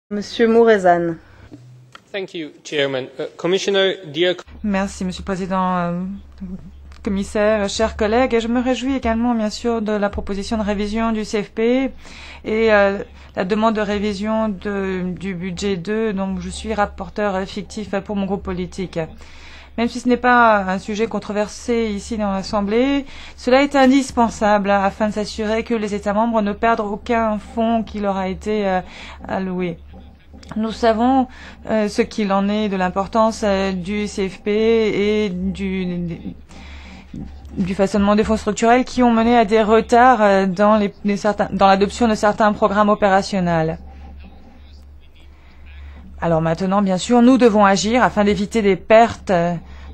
Monsieur Mureșan. Merci, Monsieur le Président, Commissaire, chers collègues. Et je me réjouis également, bien sûr, de la proposition de révision du CFP et la demande de révision du budget 2, donc je suis rapporteur fictif pour mon groupe politique. Même si ce n'est pas un sujet controversé ici dans l'Assemblée, cela est indispensable afin de s'assurer que les États membres ne perdent aucun fonds qui leur a été alloué. Nous savons ce qu'il en est de l'importance du CFP et du façonnement des fonds structurels qui ont mené à des retards dans l'adoption de certains programmes opérationnels. Alors maintenant, bien sûr, nous devons agir afin d'éviter des pertes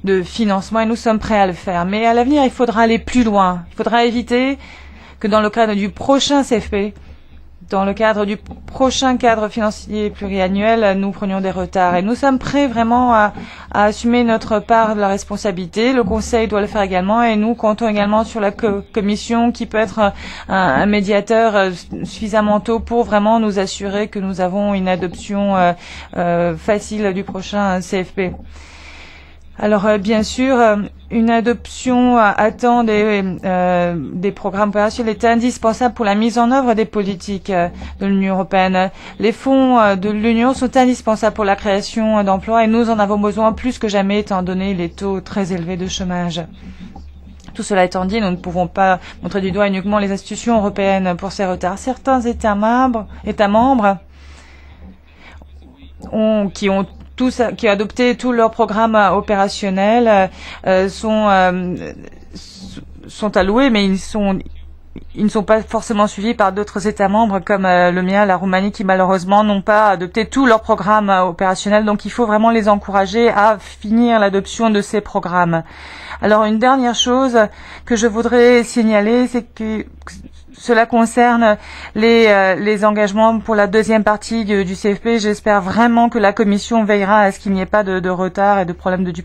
de financement et nous sommes prêts à le faire. Mais à l'avenir, il faudra aller plus loin. Il faudra éviter que dans le cadre du prochain CFP, dans le cadre du prochain cadre financier pluriannuel, nous prenions des retards. Et nous sommes prêts vraiment à assumer notre part de la responsabilité. Le Conseil doit le faire également et nous comptons également sur la Commission qui peut être un médiateur suffisamment tôt pour vraiment nous assurer que nous avons une adoption facile du prochain CFP. Alors bien sûr, une adoption à temps des programmes opérationnels est indispensable pour la mise en œuvre des politiques de l'Union européenne. Les fonds de l'Union sont indispensables pour la création d'emplois et nous en avons besoin plus que jamais étant donné les taux très élevés de chômage. Tout cela étant dit, nous ne pouvons pas montrer du doigt uniquement les institutions européennes pour ces retards. Certains États membres qui ont adopté tous leurs programmes opérationnels sont alloués, mais ils ne sont pas forcément suivis par d'autres États membres comme le mien, la Roumanie, qui malheureusement n'ont pas adopté tous leurs programmes opérationnels. Donc il faut vraiment les encourager à finir l'adoption de ces programmes. Alors une dernière chose que je voudrais signaler, c'est que cela concerne les engagements pour la deuxième partie du CFP. J'espère vraiment que la Commission veillera à ce qu'il n'y ait pas de retard et de problème de duplication.